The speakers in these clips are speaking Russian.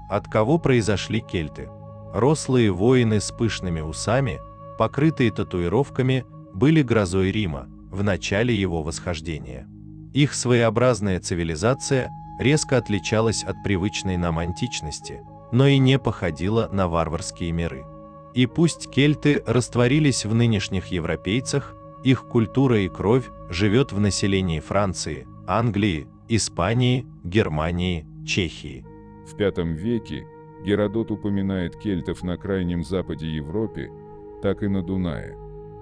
От кого произошли кельты? Рослые воины с пышными усами, покрытые татуировками, были грозой Рима в начале его восхождения. Их своеобразная цивилизация резко отличалась от привычной нам античности, но и не походила на варварские миры. И пусть кельты растворились в нынешних европейцах, их культура и кровь живет в населении Франции, Англии, Испании, Германии, Чехии. В V веке Геродот упоминает кельтов на крайнем западе Европы, так и на Дунае,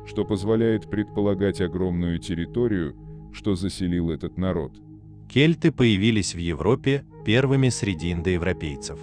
что позволяет предполагать огромную территорию, что заселил этот народ. Кельты появились в Европе первыми среди индоевропейцев.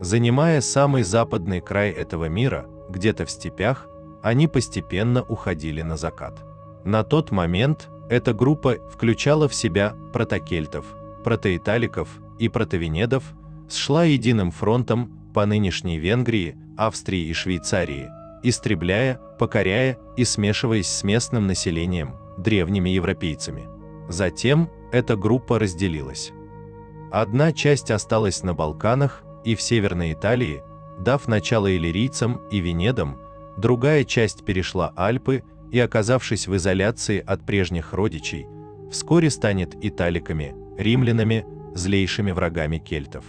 Занимая самый западный край этого мира, где-то в степях, они постепенно уходили на закат. На тот момент эта группа включала в себя протокельтов, протоиталиков и протовенедов, шла единым фронтом по нынешней Венгрии, Австрии и Швейцарии, истребляя, покоряя и смешиваясь с местным населением, древними европейцами. Затем эта группа разделилась. Одна часть осталась на Балканах и в Северной Италии, дав начало иллирийцам и венедам, другая часть перешла Альпы и, оказавшись в изоляции от прежних родичей, вскоре станет италиками, римлянами, злейшими врагами кельтов.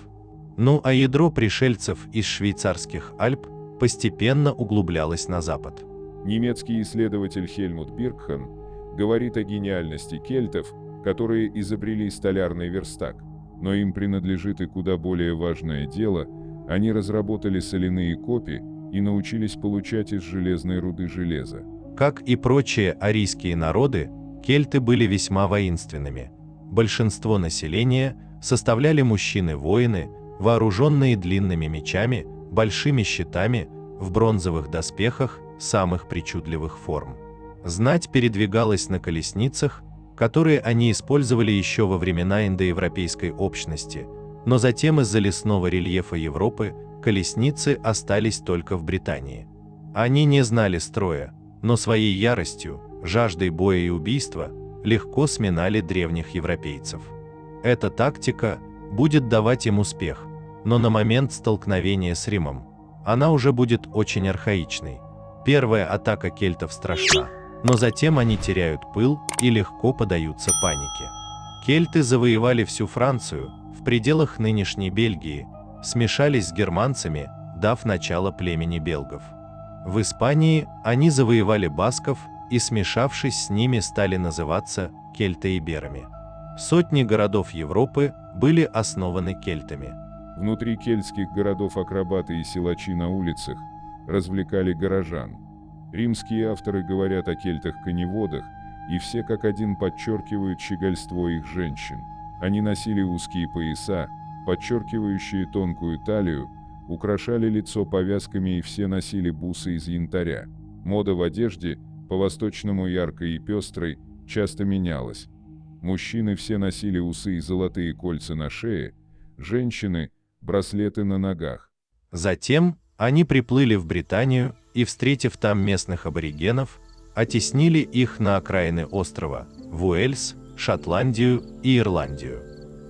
Ну а ядро пришельцев из швейцарских Альп постепенно углублялось на запад. Немецкий исследователь Хельмут Биркхан говорит о гениальности кельтов, которые изобрели столярный верстак, но им принадлежит и куда более важное дело – они разработали соляные копи и научились получать из железной руды железо. Как и прочие арийские народы, кельты были весьма воинственными. Большинство населения составляли мужчины-воины, вооруженные длинными мечами, большими щитами, в бронзовых доспехах самых причудливых форм. Знать передвигалась на колесницах, которые они использовали еще во времена индоевропейской общности, но затем из-за лесного рельефа Европы колесницы остались только в Британии. Они не знали строя, но своей яростью, жаждой боя и убийства легко сминали древних европейцев. Эта тактика будет давать им успех, но на момент столкновения с Римом она уже будет очень архаичной. Первая атака кельтов страшна, но затем они теряют пыл и легко поддаются панике. Кельты завоевали всю Францию, в пределах нынешней Бельгии, смешались с германцами, дав начало племени белгов. В Испании они завоевали басков и, смешавшись с ними, стали называться кельтоиберами. Сотни городов Европы были основаны кельтами. Внутри кельтских городов акробаты и силачи на улицах развлекали горожан. Римские авторы говорят о кельтах-коневодах, и все как один подчеркивают щегольство их женщин. Они носили узкие пояса, подчеркивающие тонкую талию, украшали лицо повязками и все носили бусы из янтаря. Мода в одежде, по-восточному яркой и пестрой, часто менялась. Мужчины все носили усы и золотые кольца на шее, женщины – браслеты на ногах. Затем они приплыли в Британию и, встретив там местных аборигенов, оттеснили их на окраины острова, в Уэльс, Шотландию и Ирландию.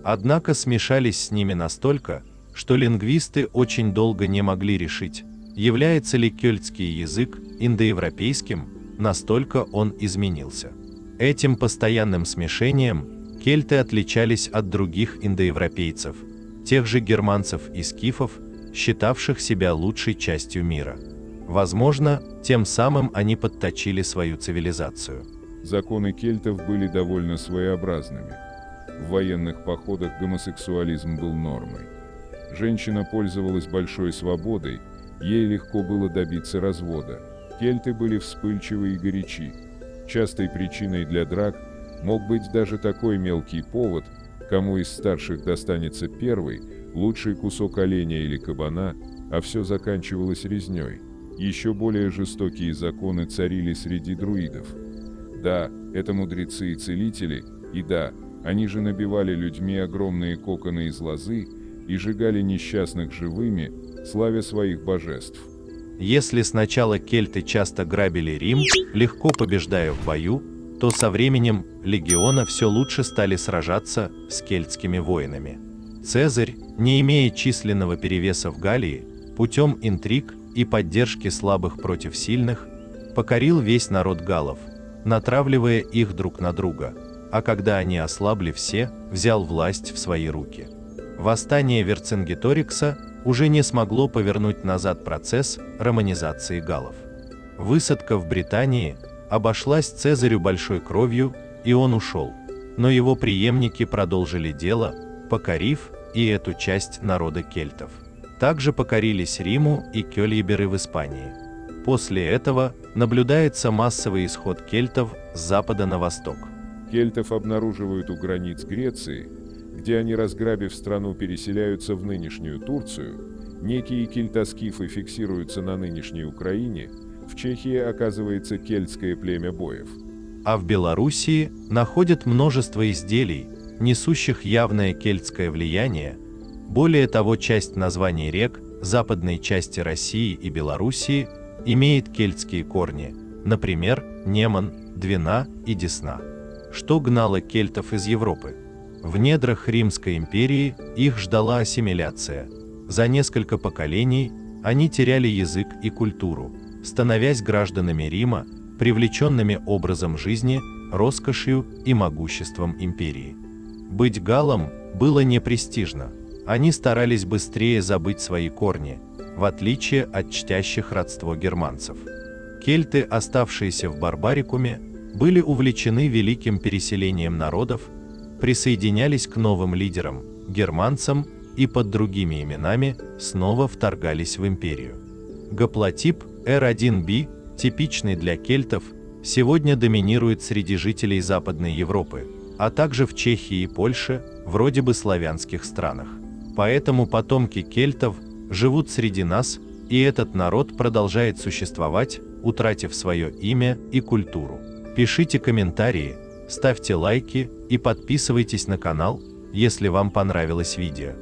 Однако смешались с ними настолько, что лингвисты очень долго не могли решить, является ли кельтский язык индоевропейским, настолько он изменился. Этим постоянным смешением кельты отличались от других индоевропейцев, тех же германцев и скифов, считавших себя лучшей частью мира. Возможно, тем самым они подточили свою цивилизацию. Законы кельтов были довольно своеобразными. В военных походах гомосексуализм был нормой. Женщина пользовалась большой свободой, ей легко было добиться развода. Кельты были вспыльчивы и горячи. Частой причиной для драк мог быть даже такой мелкий повод, кому из старших достанется первый, лучший кусок оленя или кабана, а все заканчивалось резней. Еще более жестокие законы царили среди друидов. Да, это мудрецы и целители, и да, они же набивали людьми огромные коконы из лозы и сжигали несчастных живыми, славя своих божеств. Если сначала кельты часто грабили Рим, легко побеждая в бою, то со временем легионы все лучше стали сражаться с кельтскими воинами. Цезарь, не имея численного перевеса в Галлии, путем интриг и поддержки слабых против сильных, покорил весь народ галлов, натравливая их друг на друга, а когда они ослабли все, взял власть в свои руки. Восстание Верцингеторикса уже не смогло повернуть назад процесс романизации галлов. Высадка в Британии обошлась Цезарю большой кровью, и он ушел, но его преемники продолжили дело, покорив и эту часть народа кельтов. Также покорились Риму и кёльеберы в Испании. После этого наблюдается массовый исход кельтов с запада на восток. Кельтов обнаруживают у границ Греции, где они, разграбив страну, переселяются в нынешнюю Турцию. Некие кельтоскифы фиксируются на нынешней Украине. В Чехии оказывается кельтское племя боев. А в Белоруссии находят множество изделий, несущих явное кельтское влияние. Более того, часть названий рек западной части России и Белоруссии имеет кельтские корни, например, Неман, Двина и Десна. Что гнало кельтов из Европы? В недрах Римской империи их ждала ассимиляция. За несколько поколений они теряли язык и культуру, становясь гражданами Рима, привлеченными образом жизни, роскошью и могуществом империи. Быть галлом было непрестижно. Они старались быстрее забыть свои корни, в отличие от чтящих родство германцев. Кельты, оставшиеся в Барбарикуме, были увлечены великим переселением народов, присоединялись к новым лидерам, германцам, и под другими именами снова вторгались в империю. Гаплотип R1b, типичный для кельтов, сегодня доминирует среди жителей Западной Европы, а также в Чехии и Польше, вроде бы славянских странах. Поэтому потомки кельтов живут среди нас, и этот народ продолжает существовать, утратив свое имя и культуру. Пишите комментарии, ставьте лайки и подписывайтесь на канал, если вам понравилось видео.